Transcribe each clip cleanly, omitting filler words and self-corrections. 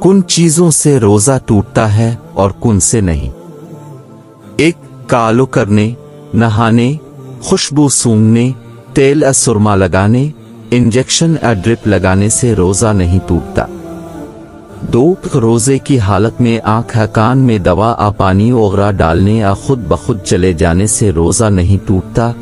کن چیزوں سے روزہ ٹوٹتا ہے اور کن سے نہیں؟ 1. کالو کرنے، نہانے، خوشبو سونگھنے، تیل یا سرما لگانے، انجیکشن یا ڈرپ لگانے سے روزہ نہیں ٹوٹتا۔ 2. روزے کی حالت میں آنکھ یا کان میں دوا یا پانی وغیرہ ڈالنے یا خود بخود چلے جانے سے روزہ نہیں ٹوٹتا،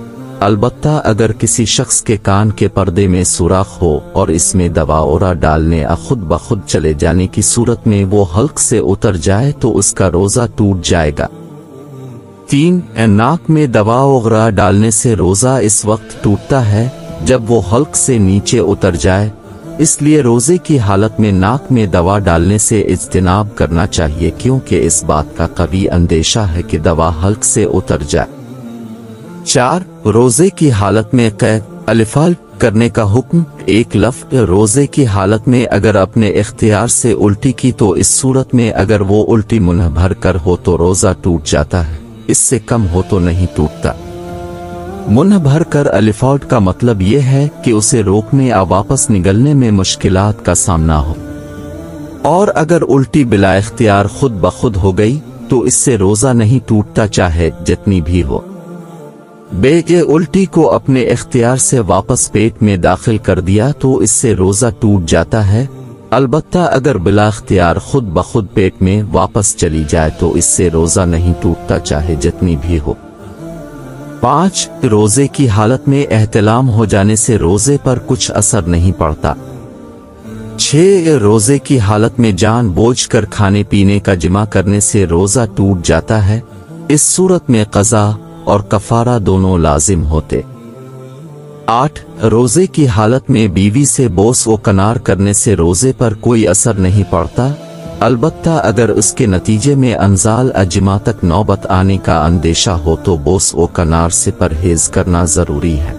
البتہ اگر کسی شخص کے کان کے پردے میں سوراخ ہو اور اس میں دوا وغیرہ ڈالنے یا خود بخود چلے جانے کی صورت میں وہ حلق سے اتر جائے تو اس کا روزہ ٹوٹ جائے گا۔ 3. ناک میں دوا وغیرہ ڈالنے سے روزہ اس وقت ٹوٹتا ہے جب وہ حلق سے نیچے اتر جائے، اس لیے روزے کی حالت میں ناک میں دوا ڈالنے سے اجتناب کرنا چاہیے، کیونکہ اس بات کا قوی اندیشہ ہے کہ دوا حلق سے اتر جائے۔ 4. روزے کی حالت میں الفال کرنے کا حکم۔ 1 لفظ روزے کی حالت میں اگر اپنے اختیار سے الٹی کی تو اس صورت میں اگر وہ الٹی منہ بھر کر ہو تو روزہ ٹوٹ جاتا ہے، اس سے کم ہو تو نہیں ٹوٹتا۔ منہ بھر کر الفاٹ کا مطلب یہ ہے کہ اسے روکنے یا واپس نگلنے میں مشکلات کا سامنا ہو، اور اگر الٹی بلا اختیار خود بخود ہو گئی تو اس سے روزہ نہیں ٹوٹتا چاہے جتنی بھی ہو۔ یہ الٹی کو اپنے اختیار سے واپس پیٹ میں داخل کر دیا تو اس سے روزہ ٹوٹ جاتا ہے، البتہ اگر بلا اختیار خود بخود پیٹ میں واپس چلی جائے تو اس سے روزہ نہیں ٹوٹتا چاہے جتنی بھی ہو۔ 5. روزے کی حالت میں احتلام ہو جانے سے روزے پر کچھ اثر نہیں پڑتا۔ 6. روزے کی حالت میں جان بوجھ کر کھانے پینے کا جمع کرنے سے روزہ ٹوٹ جاتا ہے، اس صورت میں قضا اور کفارہ دونوں لازم ہوتے۔ 8. روزے کی حالت میں بیوی سے بوس و کنار کرنے سے روزے پر کوئی اثر نہیں پڑتا، البتہ اگر اس کے نتیجے میں انزال اجماع تک نوبت آنے کا اندیشہ ہو تو بوس و کنار سے پرہیز کرنا ضروری ہے۔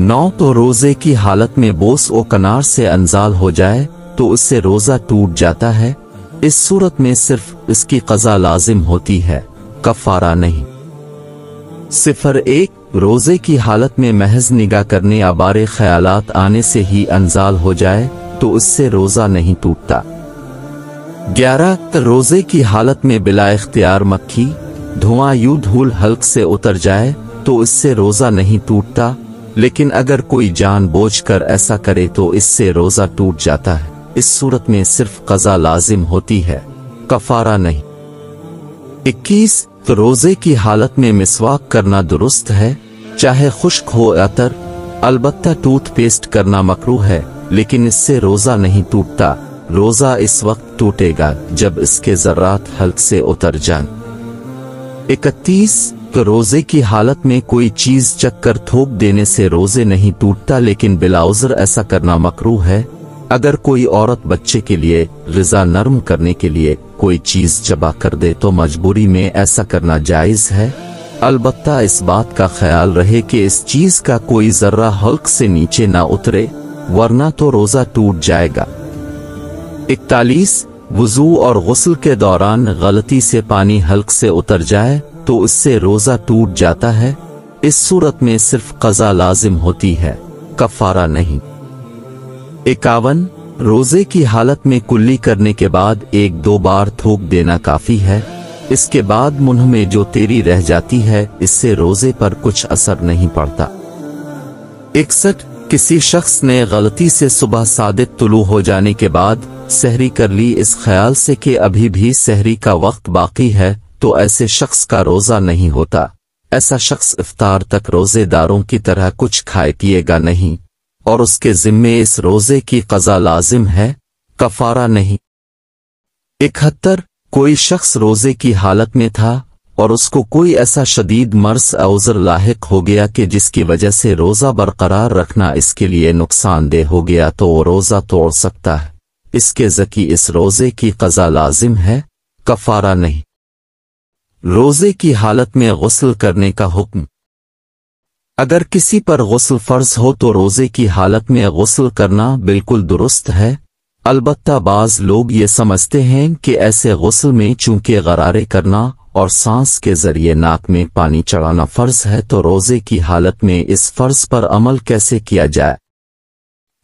9. تو روزے کی حالت میں بوس و کنار سے انزال ہو جائے تو اس سے روزہ ٹوٹ جاتا ہے، اس صورت میں صرف اس کی قضا لازم ہوتی ہے، کفارہ نہیں۔ 1. روزے کی حالت میں محض نگاہ کرنے یا بارے خیالات آنے سے ہی انزال ہو جائے تو اس سے روزہ نہیں ٹوٹتا۔ 11. روزے کی حالت میں بلا اختیار مکھی، دھواں یوں دھول حلق سے اتر جائے تو اس سے روزہ نہیں ٹوٹتا، لیکن اگر کوئی جان بوجھ کر ایسا کرے تو اس سے روزہ ٹوٹ جاتا ہے، اس صورت میں صرف قضا لازم ہوتی ہے، کفارہ نہیں۔ 21. روزے کی حالت میں مسواک کرنا درست ہے، چاہے خشک ہو یا تر، البتہ ٹوتھ پیسٹ کرنا مکروہ ہے، لیکن اس سے روزہ نہیں ٹوٹتا، روزہ اس وقت ٹوٹے گا جب اس کے ذرات حلق سے اتر جائیں۔ 31. روزے کی حالت میں کوئی چیز چکھ کر تھوک دینے سے روزے نہیں ٹوٹتا، لیکن بلا عذر ایسا کرنا مکروہ ہے۔ اگر کوئی عورت بچے کے لیے غذا نرم کرنے کے لیے کوئی چیز چبا کر دے تو مجبوری میں ایسا کرنا جائز ہے، البتہ اس بات کا خیال رہے کہ اس چیز کا کوئی ذرہ حلق سے نیچے نہ اترے، ورنہ تو روزہ ٹوٹ جائے گا۔ 41. وضو اور غسل کے دوران غلطی سے پانی حلق سے اتر جائے تو اس سے روزہ ٹوٹ جاتا ہے، اس صورت میں صرف قضا لازم ہوتی ہے، کفارہ نہیں۔ 51. روزے کی حالت میں کلی کرنے کے بعد 1-2 بار تھوک دینا کافی ہے، اس کے بعد منہ میں جو تیری رہ جاتی ہے اس سے روزے پر کچھ اثر نہیں پڑتا۔ 61. کسی شخص نے غلطی سے صبح صادق طلوع ہو جانے کے بعد سحری کر لی اس خیال سے کہ ابھی بھی سحری کا وقت باقی ہے تو ایسے شخص کا روزہ نہیں ہوتا، ایسا شخص افطار تک روزے داروں کی طرح کچھ کھائے پیے گا نہیں، اور اس کے ذمے اس روزے کی قضا لازم ہے، کفارہ نہیں۔ 71. کوئی شخص روزے کی حالت میں تھا اور اس کو کوئی ایسا شدید مرض عذر لاحق ہو گیا کہ جس کی وجہ سے روزہ برقرار رکھنا اس کے لیے نقصان دہ ہو گیا تو وہ روزہ توڑ سکتا ہے، اس کے ذکی اس روزے کی قضا لازم ہے، کفارہ نہیں۔ روزے کی حالت میں غسل کرنے کا حکم۔ اگر کسی پر غسل فرض ہو تو روزے کی حالت میں غسل کرنا بالکل درست ہے، البتہ بعض لوگ یہ سمجھتے ہیں کہ ایسے غسل میں چونکہ غرارے کرنا اور سانس کے ذریعے ناک میں پانی چڑھانا فرض ہے تو روزے کی حالت میں اس فرض پر عمل کیسے کیا جائے؟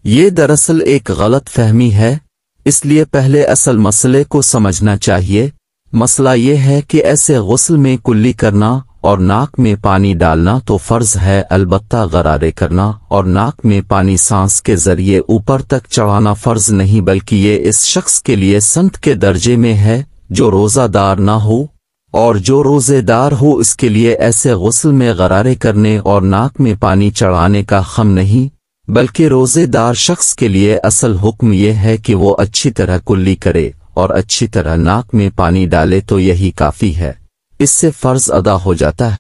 یہ دراصل ایک غلط فہمی ہے، اس لیے پہلے اصل مسئلے کو سمجھنا چاہیے۔ مسئلہ یہ ہے کہ ایسے غسل میں کلی کرنا اور ناک میں پانی ڈالنا تو فرض ہے، البتہ غرارے کرنا اور ناک میں پانی سانس کے ذریعے اوپر تک چڑھانا فرض نہیں، بلکہ یہ اس شخص کے لیے سنت کے درجے میں ہے جو روزہ دار نہ ہو، اور جو روزے دار ہو اس کے لیے ایسے غسل میں غرارے کرنے اور ناک میں پانی چڑھانے کا خم نہیں، بلکہ روزے دار شخص کے لیے اصل حکم یہ ہے کہ وہ اچھی طرح کلی کرے اور اچھی طرح ناک میں پانی ڈالے، تو یہی کافی ہے، اس سے فرض ادا ہو جاتا ہے۔